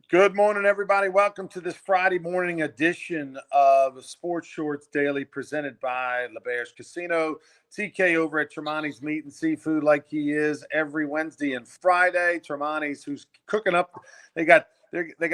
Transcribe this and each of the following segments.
Good morning, everybody. Welcome to this Friday morning edition of Sports Shorts Daily presented by LeBear's Casino. TK over at Tremonti's Meat and Seafood like he is every Wednesday and Friday. Tremonti's, who's cooking up. They got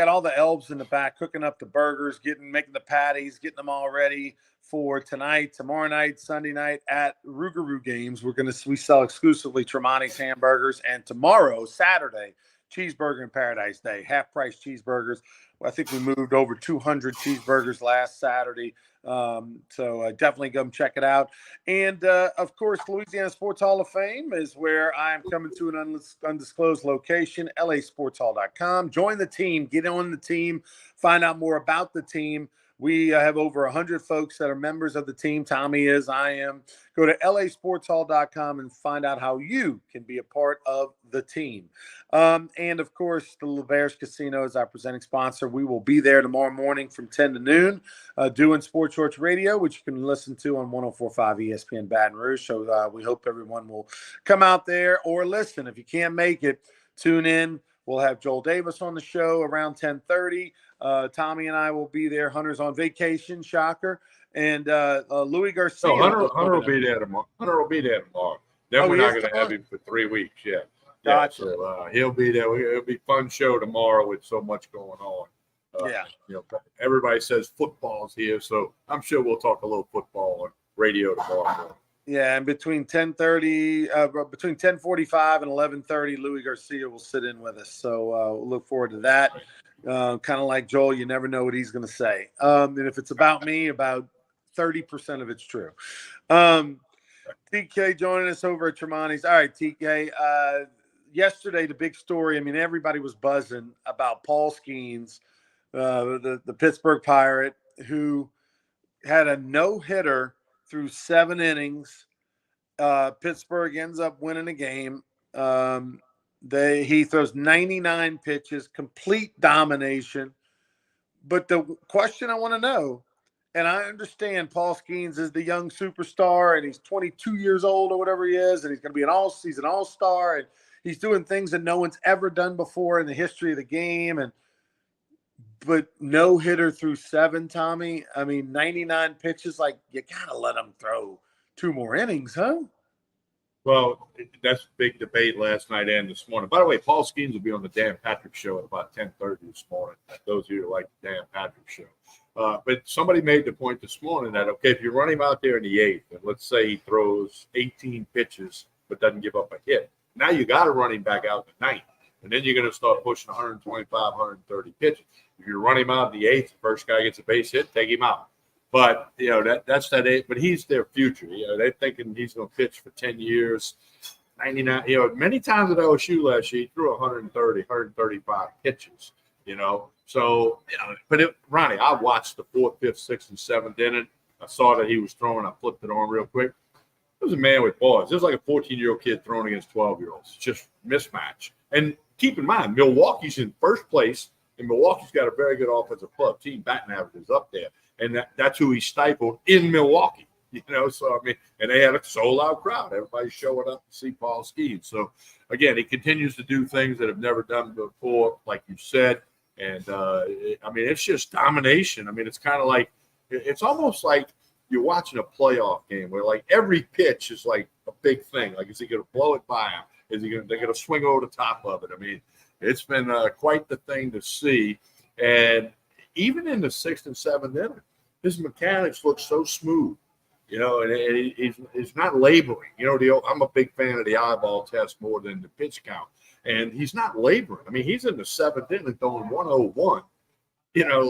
all the elves in the back cooking up the burgers, making the patties, getting them all ready for tonight, tomorrow night, Sunday night at Rougarou Games. We sell exclusively Tremonti's hamburgers, and tomorrow, Saturday, Cheeseburger in Paradise Day, half-price cheeseburgers. I think we moved over 200 cheeseburgers last Saturday. So definitely come check it out. And, of course, Louisiana Sports Hall of Fame is where I am coming to an undisclosed location, lasportshall.com. Join the team. Get on the team. Find out more about the team. We have over 100 folks that are members of the team. Tommy is, I am. Go to lasportshall.com and find out how you can be a part of the team. And, of course, the LeBear's Casino is our presenting sponsor. We will be there tomorrow morning from 10 to noon doing Sports Shorts Radio, which you can listen to on 104.5 ESPN Baton Rouge. So we hope everyone will come out there or listen. If you can't make it, tune in. We'll have Joel Davis on the show around 10:30. Tommy and I will be there. Hunter's on vacation, shocker. And Louis Garcia. No, Hunter will be there tomorrow. Then we're not going to have him for 3 weeks yet. Gotcha. So he'll be there. It'll be a fun show tomorrow with so much going on. Everybody says football's here, so I'm sure we'll talk a little football on radio tomorrow. Yeah, and between 10:45 and 11:30, Louis Garcia will sit in with us. So we'll look forward to that. Kind of like Joel, you never know what he's going to say. And if it's about me, about 30% of it's true. TK joining us over at Tremonti's. All right, TK. Yesterday, the big story, I mean, everybody was buzzing about Paul Skeens, the Pittsburgh Pirate, who had a no-hitter through 7 innings. Pittsburgh ends up winning the game. He throws 99 pitches, complete domination. But the question I want to know, and I understand Paul Skeens is the young superstar, and he's 22 years old or whatever he is, and he's going to be he's an all-star, and he's doing things that no one's ever done before in the history of the game. But no hitter through 7, Tommy. I mean, 99 pitches, like you gotta let him throw 2 more innings, huh? Well, that's a big debate last night and this morning. By the way, Paul Skeens will be on the Dan Patrick Show at about 10:30 this morning. Those of you who like the Dan Patrick Show. But somebody made the point this morning that, okay, if you run him out there in the 8th, and let's say he throws 18 pitches but doesn't give up a hit, now you got to run him back out in the 9th. And then you're going to start pushing 125, 130 pitches. If you run him out in the 8th, the first guy gets a base hit, take him out. But, that's that 8. But he's their future. They're thinking he's going to pitch for 10 years, 99. Many times at LSU last year, he threw 130, 135 pitches, So, but Ronnie, I watched the 4th, 5th, 6th, and 7th inning. I saw that he was throwing. I flipped it on real quick. It was a man with balls. It was like a 14-year-old kid throwing against 12-year-olds. Just mismatch. And keep in mind, Milwaukee's in first place, and Milwaukee's got a very good offensive club. Team batting average is up there. And that's who he stifled in Milwaukee, So, I mean, and they had a sold-out crowd. Everybody's showing up to see Paul Skeens. So, again, he continues to do things that have never done before, like you said. And, it's just domination. I mean, it's kind of like – it's almost like you're watching a playoff game where, like, every pitch is like a big thing. Like, is he going to blow it by him? They're going to swing over the top of it. I mean, it's been quite the thing to see. And even in the 6th and 7th inning, his mechanics look so smooth, and he's not laboring. I'm a big fan of the eyeball test more than the pitch count. And he's not laboring. I mean, he's in the 7th inning throwing 101,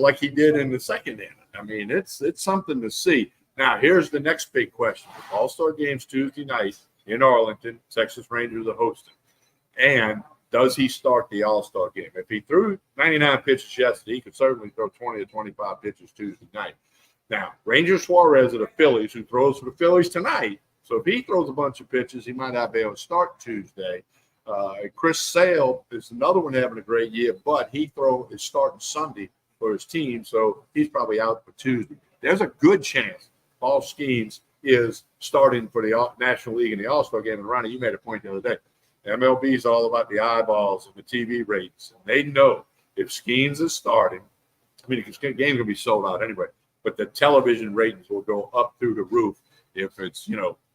like he did in the 2nd inning. I mean, it's something to see. Now, here's the next big question. The All-Star game's Tuesday night in Arlington. Texas Rangers are hosting. And does he start the All-Star game? If he threw 99 pitches yesterday, he could certainly throw 20 to 25 pitches Tuesday night. Now, Ranger Suarez of the Phillies, who throws for the Phillies tonight, so if he throws a bunch of pitches, he might not be able to start Tuesday. Chris Sale is another one having a great year, but he is starting Sunday for his team, so he's probably out for Tuesday. There's a good chance Paul Skeens is starting for the National League in the All-Star game. And, Ronnie, you made a point the other day. MLB is all about the eyeballs and the TV ratings. And they know if Skeens is starting, I mean, the game's going to be sold out anyway, but the television ratings will go up through the roof if it's,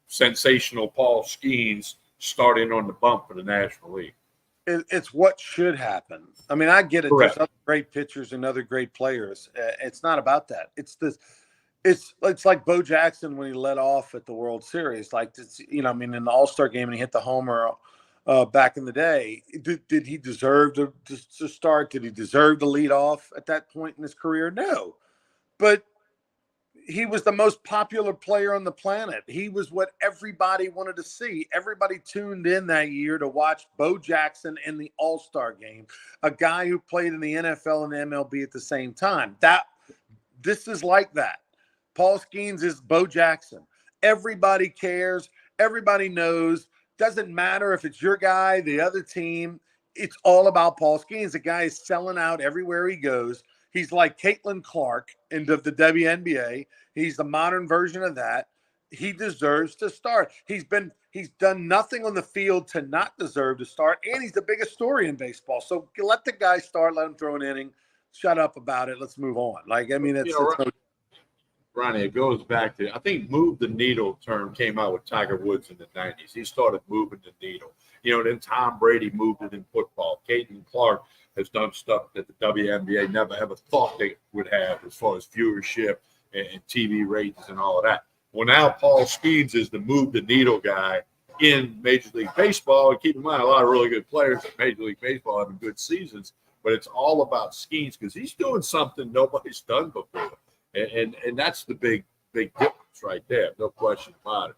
sensational Paul Skeens starting on the bump for the National League. It's what should happen. I mean, I get it. Correct. There's other great pitchers and other great players. It's not about that. It's this. It's like Bo Jackson when he led off at the World Series. Like, in the All-Star game and he hit the homer back in the day. Did he deserve to start? Did he deserve to lead off at that point in his career? No. But he was the most popular player on the planet. He was what everybody wanted to see. Everybody tuned in that year to watch Bo Jackson in the All-Star game, a guy who played in the NFL and the MLB at the same time. This is like that. Paul Skeens is Bo Jackson. Everybody cares. Everybody knows. Doesn't matter if it's your guy, the other team. It's all about Paul Skeens. The guy is selling out everywhere he goes. He's like Caitlin Clark in the WNBA. He's the modern version of that. He deserves to start. He's done nothing on the field to not deserve to start, and he's the biggest story in baseball. So let the guy start. Let him throw an inning. Shut up about it. Let's move on. Ronnie, it goes back to, I think move the needle term came out with Tiger Woods in the 90s. He started moving the needle. Then Tom Brady moved it in football. Caitlin Clark has done stuff that the WNBA never ever thought they would have as far as viewership and TV ratings and all of that. Well, now Paul Skeens is the move the needle guy in Major League Baseball. And keep in mind, a lot of really good players in Major League Baseball having good seasons, but it's all about Skeens because he's doing something nobody's done before. And that's the big difference right there. No question about it.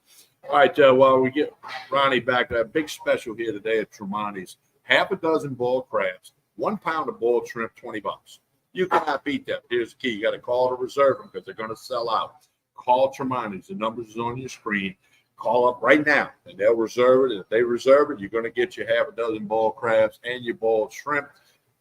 All right, while we get Ronnie back, a big special here today at Tremonti's. Half a dozen boiled crabs, 1 pound of boiled shrimp, $20. You cannot beat that. Here's the key. You got to call to reserve them because they're going to sell out. Call Tremonti's. The numbers is on your screen. Call up right now, and they'll reserve it. And if they reserve it, you're going to get your half a dozen boiled crabs and your boiled shrimp.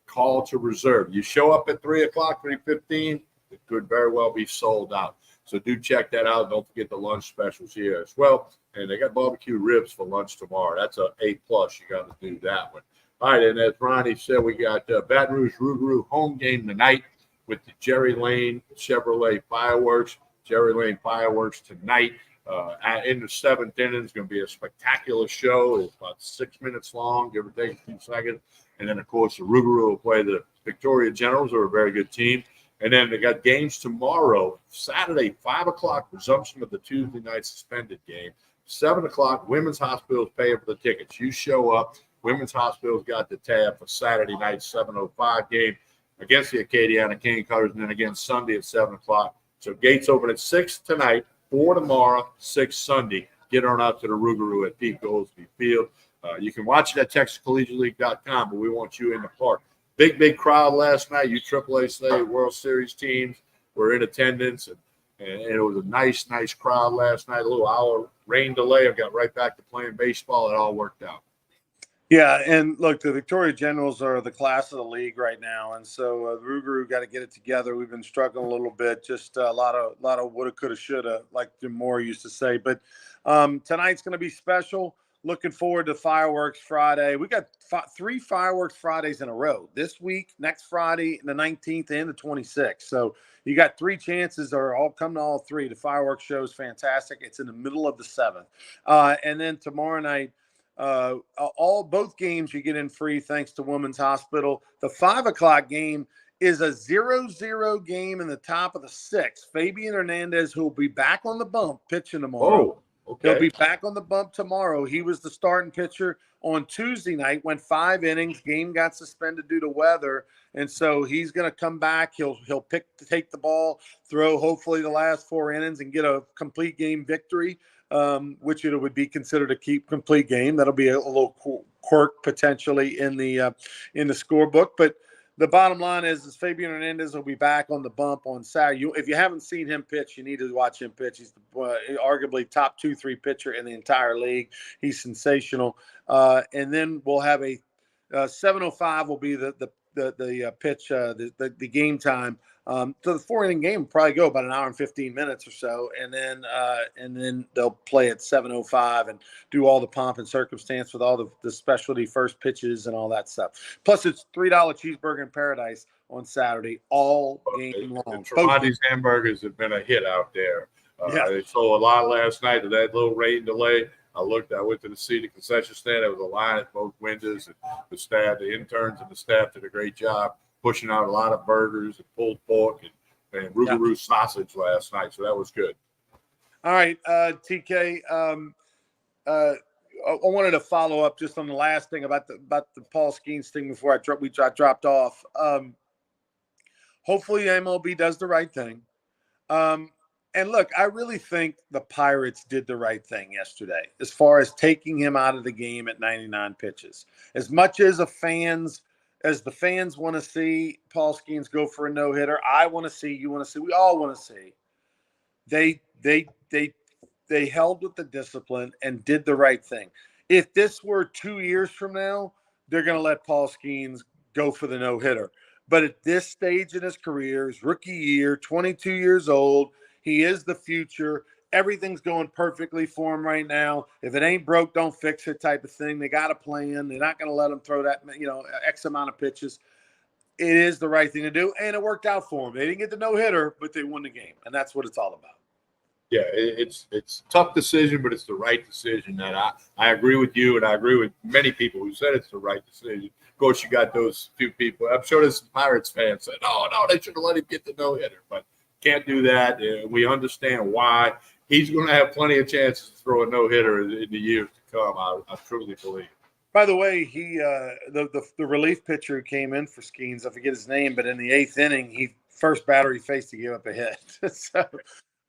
Call to reserve. You show up at 3 o'clock, 3:15, it could very well be sold out. So do check that out. Don't forget the lunch specials here as well. And they got barbecue ribs for lunch tomorrow. That's a A+. You got to do that one. All right, and as Ronnie said, we got Baton Rouge Rougarou home game tonight with the Jerry Lane Chevrolet fireworks. Jerry Lane fireworks tonight. In the 7th inning, it's going to be a spectacular show. It's about 6 minutes long, give or take a few seconds. And then, of course, the Rougarou will play the Victoria Generals, who are a very good team. And then they got games tomorrow, Saturday, 5 o'clock, resumption of the Tuesday night suspended game. 7 o'clock, Women's Hospital's paying for the tickets. You show up. Women's Hospital's got the tab for Saturday night, 7:05 game against the Acadiana King Cutters, and then again Sunday at 7 o'clock. So gates open at 6 tonight, 4 tomorrow, 6 Sunday. Get on out to the Rougarou at Pete Goldsby Field. You can watch it at TexasCollegiateLeague.com, but we want you in the park. Big crowd last night. You AAA State World Series teams were in attendance, and it was a nice crowd last night. A little hour rain delay. I got right back to playing baseball. It all worked out. Yeah, and look, the Victoria Generals are the class of the league right now, and so the Rougarou got to get it together. We've been struggling a little bit, just a lot of woulda, coulda, shoulda, like Jim Moore used to say. But tonight's going to be special. Looking forward to Fireworks Friday. We got 3 Fireworks Fridays in a row this week, next Friday, the 19th and the 26th. So you got 3 chances, or all come to all 3. The fireworks show is fantastic. It's in the middle of the 7th. And then tomorrow night, both games you get in free thanks to Women's Hospital. The 5 o'clock game is a 0-0 game in the top of the 6th. Fabian Hernandez, who will be back on the bump pitching tomorrow. Oh. Okay. He'll be back on the bump tomorrow. He was the starting pitcher on Tuesday night, went 5 innings. Game got suspended due to weather, and so he's going to come back. He'll take the ball, throw hopefully the last 4 innings, and get a complete game victory, which it would be considered a complete game. That'll be a little quirk potentially in the scorebook, but. The bottom line is Fabian Hernandez will be back on the bump on Saturday. If you haven't seen him pitch, you need to watch him pitch. He's arguably top 2-3 pitcher in the entire league. He's sensational. And then we'll have a 7:05 will be the pitch, the game time. So the 4-inning game will probably go about an hour and 15 minutes or so, and then they'll play at 7:05 and do all the pomp and circumstance with all the specialty first pitches and all that stuff. Plus, it's $3 cheeseburger in paradise on Saturday all game long. Tremonti's hamburgers have been a hit out there. They sold a lot last night of that little rain delay. I went to the seated concession stand. There was a line at both windows. And the interns and the staff did a great job pushing out a lot of burgers and pulled pork and Rougarou sausage last night. So that was good. All right, TK. I wanted to follow up just on the last thing about the Paul Skeens thing before I dropped off. Hopefully, MLB does the right thing. And look, I really think the Pirates did the right thing yesterday as far as taking him out of the game at 99 pitches. As much as the fans want to see Paul Skeens go for a no-hitter, I want to see, you want to see, we all want to see. They held with the discipline and did the right thing. If this were 2 years from now, they're going to let Paul Skeens go for the no-hitter. But at this stage in his career, his rookie year, 22 years old, he is the future. Everything's going perfectly for him right now. If it ain't broke, don't fix it type of thing. They got a plan. They're not going to let him throw that, X amount of pitches. It is the right thing to do, and it worked out for him. They didn't get the no-hitter, but they won the game, and that's what it's all about. Yeah, it's a tough decision, but it's the right decision. And I agree with you, and I agree with many people who said it's the right decision. Of course, you got those few people. I'm sure there's some Pirates fans said, no, they should have let him get the no-hitter. But can't do that. We understand why. He's going to have plenty of chances to throw a no-hitter in the years to come, I truly believe. By the way, he the relief pitcher who came in for Skeens, I forget his name, but in the 8th inning, first batter he faced to give up a hit. So,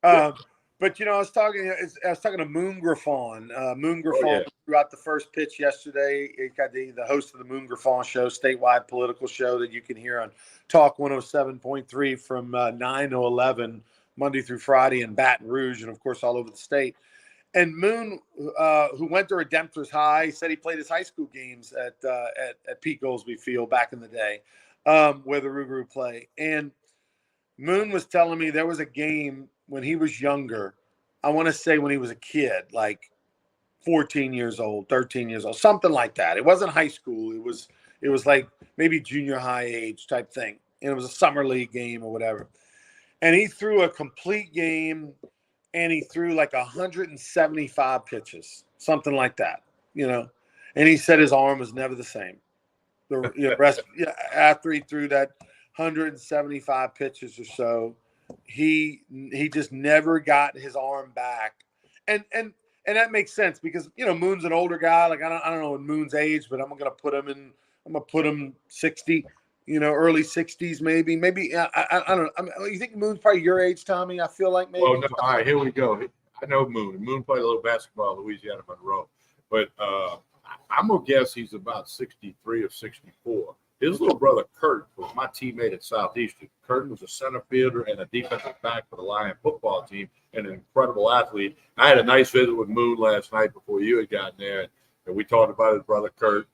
but I was talking to Moon Griffon. Moon Griffon threw out the first pitch yesterday. He got the host of the Moon Griffon show, statewide political show that you can hear on Talk 107.3 from 9 to 11 Monday through Friday in Baton Rouge, and of course all over the state. And Moon, who went to Redemptor's High, said he played his high school games at Pete Goolsby Field back in the day, where the Rougarou play. And Moon was telling me there was a game when he was younger. I want to say when he was a kid, like 14 years old, 13 years old, something like that. It wasn't high school. It was like maybe junior high age type thing. And it was a summer league game or whatever. And he threw a complete game. And he threw like 175 pitches, something like that, And he said his arm was never the same. After he threw that 175 pitches or so, he just never got his arm back, and that makes sense because Moon's an older guy. Like I don't know Moon's age, but I'm gonna put him 60. Early 60s, maybe. I don't know. I mean, you think Moon's probably your age, Tommy? I feel like maybe. Well, no, all right, here we go. I know Moon. Moon played a little basketball at Louisiana Monroe. But I'm going to guess he's about 63 or 64. His little brother, Kurt, was my teammate at Southeastern. Kurt was a center fielder and a defensive back for the Lion football team and an incredible athlete. I had a nice visit with Moon last night before you had gotten there, and we talked about his brother, Kurt.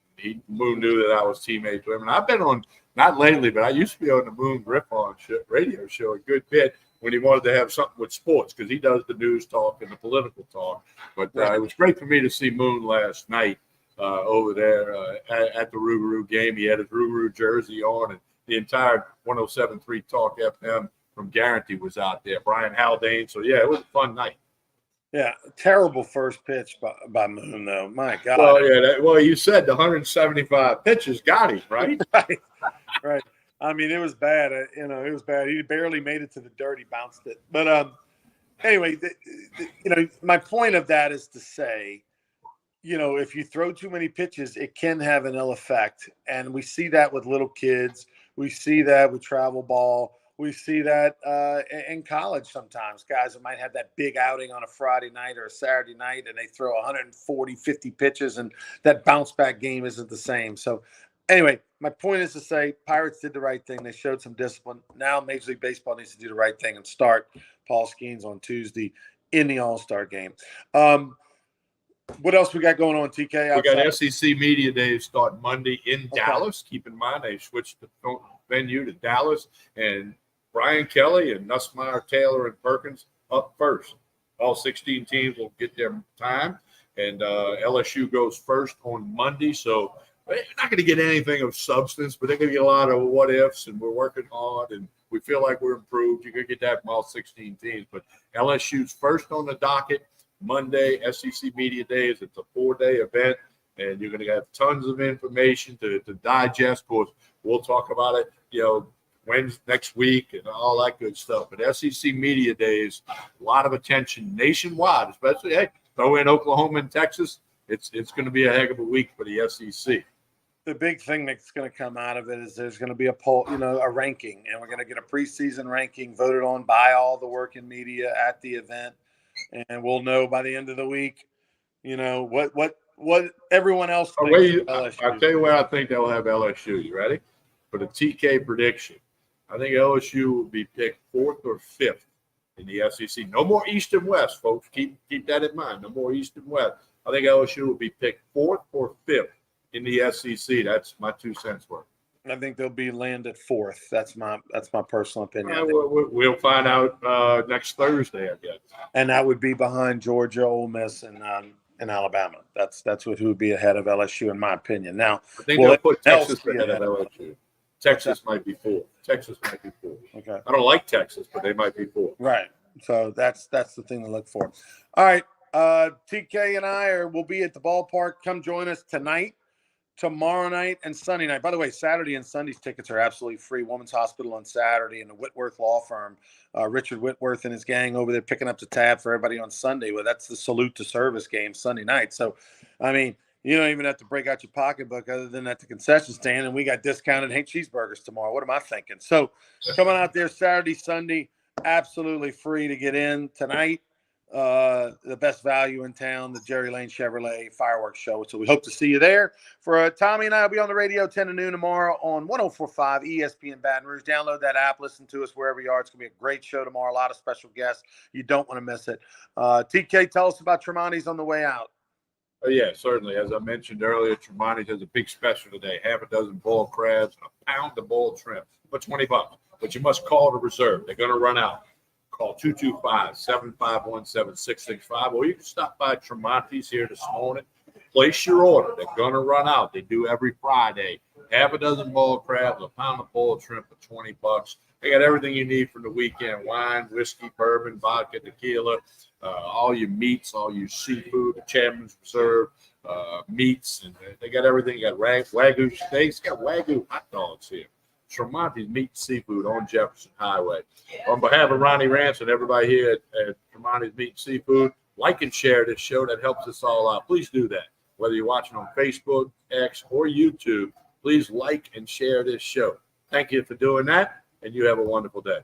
Moon knew that I was teammates with him. And I've been on, not lately, but I used to be on the Moon Griffon radio show a good bit when he wanted to have something with sports because he does the news talk and the political talk. But it was great for me to see Moon last night over there at the Rougarou game. He had his Rougarou jersey on, and the entire 107.3 Talk FM from Guarantee was out there. Brian Haldane. So, yeah, it was a fun night. Yeah, terrible first pitch by Moon, though. My God. Well, yeah. You said the 175 pitches got him, right? Right. I mean, it was bad. It was bad. He barely made it to the dirt. He bounced it. But anyway, my point of that is to say, if you throw too many pitches, it can have an ill effect. And we see that with little kids. We see that with travel ball. We see that in college sometimes. Guys that might have that big outing on a Friday night or a Saturday night, and they throw 140, 50 pitches, and that bounce-back game isn't the same. So, anyway, my point is to say Pirates did the right thing. They showed some discipline. Now Major League Baseball needs to do the right thing and start Paul Skeens on Tuesday in the All-Star game. What else we got going on, TK? We got outside? SEC Media Days starting Monday in Dallas. Keep in mind, they switched the venue to Dallas, and Brian Kelly and Nussmeier, Taylor, and Perkins up first. All 16 teams will get their time, and LSU goes first on Monday. So they're not going to get anything of substance, but they're going to get a lot of what ifs, and we're working hard, and we feel like we're improved. You're going to get that from all 16 teams. But LSU's first on the docket Monday, SEC Media Days. It's a 4-day event, and you're going to have tons of information to digest. Of course, we'll talk about it, Wednesday next week and all that good stuff. But SEC Media Days, a lot of attention nationwide, especially, throw in Oklahoma and Texas. It's going to be a heck of a week for the SEC. The big thing that's going to come out of it is there's going to be a poll, a ranking, and we're going to get a preseason ranking voted on by all the working media at the event, and we'll know by the end of the week, what everyone else thinks. I'll tell you where I think they'll have LSU. You ready? For the TK prediction, I think LSU will be picked 4th or 5th in the SEC. No more East and West, folks. Keep that in mind. No more East and West. I think LSU will be picked 4th or 5th in the SEC. That's my 2 cents worth. I think they'll be landed 4th. That's my personal opinion. We'll find out next Thursday, I guess. And that would be behind Georgia, Ole Miss, and Alabama. That's who would be ahead of LSU, in my opinion. Now, I think they'll put Texas ahead of LSU. Texas might be 4th. Okay. I don't like Texas, but they might be 4th. Right. So that's the thing to look for. All right. TK and I will be at the ballpark. Come join us tonight, tomorrow night, and Sunday night. By the way, Saturday and Sunday's tickets are absolutely free. Women's Hospital on Saturday, and the Whitworth Law Firm, Richard Whitworth and his gang over there picking up the tab for everybody on Sunday. Well, that's the salute to service game Sunday night. So, I mean, you don't even have to break out your pocketbook other than at the concession stand, and we got discounted Hank cheeseburgers tomorrow. What am I thinking? So, coming out there Saturday, Sunday, absolutely free to get in tonight. The best value in town, the Jerry Lane Chevrolet fireworks show. So we hope to see you there. For Tommy and I will be on the radio 10 to noon tomorrow on 104.5 ESPN Baton Rouge. Download that app, listen to us wherever you are. It's going to be a great show tomorrow. A lot of special guests. You don't want to miss it. TK, tell us about Tremonti's on the way out. Oh, yeah, certainly. As I mentioned earlier, Tremonti's has a big special today. Half a dozen boiled crabs and a pound of boiled shrimp for $20. But you must call to reserve. They're going to run out. Call 225-751-7665, or you can stop by Tremonti's here this morning. Place your order. They're going to run out. They do every Friday. Half a dozen boiled crabs, a pound of boiled shrimp for $20. They got everything you need for the weekend: wine, whiskey, bourbon, vodka, tequila, all your meats, all your seafood, the Chapman's Reserve meats, and they got everything. You got Wagyu steaks, got Wagyu hot dogs here. Tremonti's Meat and Seafood on Jefferson Highway. On behalf of Ronnie Rance and everybody here at Tremonti's Meat and Seafood, like and share this show. That helps us all out. Please do that. Whether you're watching on Facebook, X, or YouTube, please like and share this show. Thank you for doing that, and you have a wonderful day.